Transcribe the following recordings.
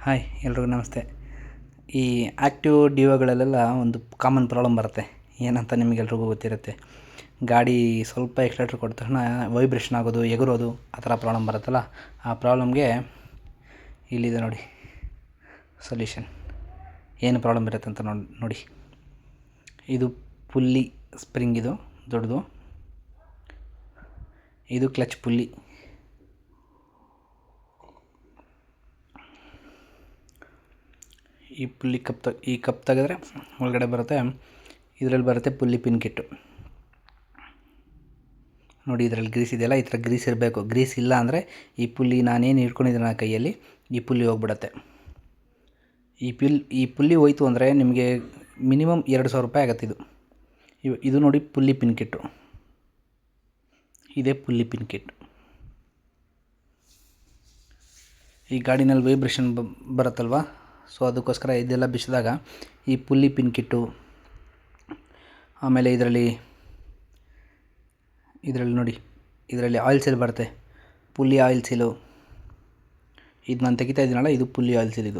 Hi ಎಲ್ರಿಗೂ ನಮಸ್ತೆ. ಈ ಆ್ಯಕ್ಟಿವ್ ಡಿಯೋಗಳಲ್ಲೆಲ್ಲ ಒಂದು ಕಾಮನ್ ಪ್ರಾಬ್ಲಮ್ ಬರುತ್ತೆ. ಏನಂತ ನಿಮಗೆಲ್ರಿಗೂ ಗೊತ್ತಿರುತ್ತೆ. ಗಾಡಿ ಸ್ವಲ್ಪ ಎಕ್ಸ್ಲೇಟ್ರ್ ಕೊಟ್ಟ ತಕ್ಷಣ ವೈಬ್ರೇಷನ್ ಆಗೋದು, ಎಗರೋದು, ಆ ಥರ ಪ್ರಾಬ್ಲಮ್ ಬರುತ್ತಲ್ಲ. ಆ ಪ್ರಾಬ್ಲಮ್ಗೆ ಇಲ್ಲಿದೆ ನೋಡಿ ಸೊಲ್ಯೂಷನ್. ಏನು ಪ್ರಾಬ್ಲಮ್ ಇರುತ್ತೆ ಅಂತ ನೋಡಿ. ಇದು ಪುಲ್ಲಿ ಸ್ಪ್ರಿಂಗ್, ಇದು ದೊಡ್ಡದು. ಇದು ಕ್ಲಚ್ ಪುಲ್ಲಿ. ಈ ಪುಲ್ಲಿ ಕಪ್ ತೆಗೆದ್ರೆ ಒಳಗಡೆ ಬರುತ್ತೆ. ಇದರಲ್ಲಿ ಬರುತ್ತೆ ಪುಲ್ಲಿ ಪಿನ್ ಕಿಟ್ಟು. ನೋಡಿ, ಇದರಲ್ಲಿ ಗ್ರೀಸ್ ಇದೆಯಲ್ಲ, ಈ ಥರ ಗ್ರೀಸ್ ಇರಬೇಕು. ಗ್ರೀಸ್ ಇಲ್ಲ ಅಂದರೆ ಈ ಪುಲ್ಲಿ ನಾನೇನು ಹಿಡ್ಕೊಂಡಿದ್ದೀನಿ ಕೈಯಲ್ಲಿ, ಈ ಪುಲ್ಲಿ ಹೋಗ್ಬಿಡತ್ತೆ. ಈ ಪುಲ್ಲಿ ಹೋಯ್ತು ಅಂದರೆ ನಿಮಗೆ ಮಿನಿಮಮ್ 2,000 ರೂಪಾಯಿ ಆಗುತ್ತೆ. ಇದು ನೋಡಿ ಪುಲ್ಲಿ ಪಿನ್ ಕಿಟ್ಟು. ಇದೇ ಪುಲ್ಲಿ ಪಿನ್ ಕಿಟ್. ಈ ಗಾಡಿನಲ್ಲಿ ವೈಬ್ರೇಷನ್ ಬರುತ್ತಲ್ವ, ಸೊ ಅದಕ್ಕೋಸ್ಕರ ಇದೆಲ್ಲ ಬಿಸಿದಾಗ ಈ ಪುಲ್ಲಿ ಪಿನ್ ಕಿಟ್ಟು, ಆಮೇಲೆ ಇದರಲ್ಲಿ ನೋಡಿ, ಇದರಲ್ಲಿ ಆಯಿಲ್ ಸೀಲ್ ಬರುತ್ತೆ, ಪುಲ್ಲಿ ಆಯಿಲ್ ಸೀಲು. ಇದು ನಾನು ತೆಗಿತಾ ಇದ್ದೀನಲ್ಲ, ಇದು ಪುಲ್ಲಿ ಆಯಿಲ್ ಸೀಲ್.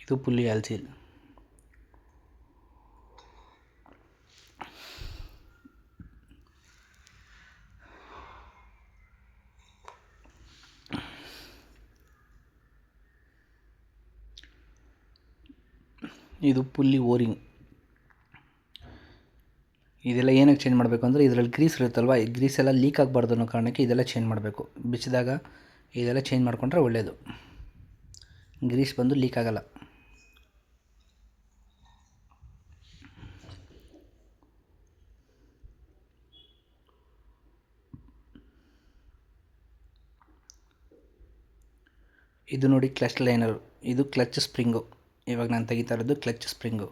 ಇದು ಪುಲ್ಲಿ ಆಯಿಲ್ ಸೀಲ್. ಇದು ಪುಲ್ಲಿ ಓರಿಂಗ್. ಇದೆಲ್ಲ ಏನಕ್ಕೆ ಚೇಂಜ್ ಮಾಡಬೇಕು ಅಂದರೆ, ಇದರಲ್ಲಿ ಗ್ರೀಸ್ ಇರುತ್ತಲ್ವ, ಈ ಗ್ರೀಸ್ ಎಲ್ಲ ಲೀಕ್ ಆಗಬಾರ್ದು ಅನ್ನೋ ಕಾರಣಕ್ಕೆ ಇದೆಲ್ಲ ಚೇಂಜ್ ಮಾಡಬೇಕು. ಬಿಸಿದಾಗ ಇದೆಲ್ಲ ಚೇಂಜ್ ಮಾಡಿಕೊಂಡ್ರೆ ಒಳ್ಳೆಯದು. ಗ್ರೀಸ್ ಬಂದು ಲೀಕ್ ಆಗಲ್ಲ. ಇದು ನೋಡಿ ಕ್ಲಚ್ ಲೈನರು. ಇದು ಕ್ಲಚ್ ಸ್ಪ್ರಿಂಗು. ಇವಾಗ ನಾನು ತೆಗಿತಾ ಇರೋದು ಕ್ಲಚ್ ಸ್ಪ್ರಿಂಗು.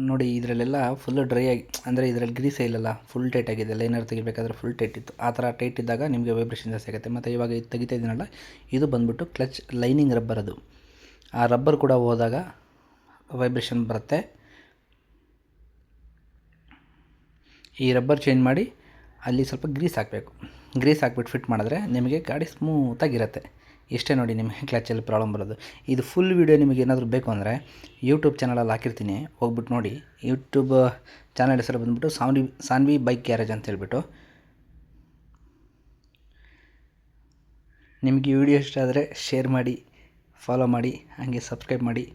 ನೋಡಿ, ಇದರಲ್ಲೆಲ್ಲ ಫುಲ್ಲು ಡ್ರೈ ಆಗಿ, ಅಂದರೆ ಇದರಲ್ಲಿ ಗ್ರೀಸೇ ಇಲ್ಲಲ್ಲ, ಫುಲ್ ಟೈಟ್ ಆಗಿದೆ. ಲೈನರ್ ತೆಗಿಬೇಕಾದ್ರೆ ಫುಲ್ ಟೈಟ್ ಇತ್ತು. ಆ ಥರ ಟೈಟ್ ಇದ್ದಾಗ ನಿಮಗೆ ವೈಬ್ರೇಷನ್ ಜಾಸ್ತಿ ಆಗುತ್ತೆ. ಮತ್ತು ಇವಾಗ ಇದು ತೆಗಿತಾ ಇದ್ದೀನಲ್ಲ, ಇದು ಬಂದ್ಬಿಟ್ಟು ಕ್ಲಚ್ ಲೈನಿಂಗ್ ರಬ್ಬರ್. ಅದು ಆ ರಬ್ಬರ್ ಕೂಡ ಹೋದಾಗ ವೈಬ್ರೇಷನ್ ಬರುತ್ತೆ. ಈ ರಬ್ಬರ್ ಚೇಂಜ್ ಮಾಡಿ ಅಲ್ಲಿ ಸ್ವಲ್ಪ ಗ್ರೀಸ್ ಹಾಕಬೇಕು. ಗ್ರೀಸ್ ಹಾಕ್ಬಿಟ್ಟು ಫಿಟ್ ಮಾಡಿದ್ರೆ ನಿಮಗೆ ಗಾಡಿ ಸ್ಮೂತಾಗಿರುತ್ತೆ. ಇಷ್ಟೇ ನೋಡಿ ನಿಮಗೆ ಕ್ಲಚಲ್ಲಿ ಪ್ರಾಬ್ಲಮ್ ಬರೋದು. ಇದು ಫುಲ್ ವೀಡಿಯೋ ನಿಮಗೆ ಏನಾದರೂ ಬೇಕು ಅಂದರೆ ಯೂಟ್ಯೂಬ್ ಚಾನಲಲ್ಲಿ ಹಾಕಿರ್ತೀನಿ, ಹೋಗ್ಬಿಟ್ಟು ನೋಡಿ. ಯೂಟ್ಯೂಬ್ ಚಾನಲ್ ಹೆಸರು ಬಂದುಬಿಟ್ಟು ಸಾನ್ವಿ ಬೈಕ್ ಗ್ಯಾರೇಜ್ ಅಂತ ಹೇಳ್ಬಿಟ್ಟು. ನಿಮಗೆ ಈ ವಿಡಿಯೋ ಇಷ್ಟ ಆದರೆ ಶೇರ್ ಮಾಡಿ, ಫಾಲೋ ಮಾಡಿ, ಹಾಗೆ ಸಬ್ಸ್ಕ್ರೈಬ್ ಮಾಡಿ.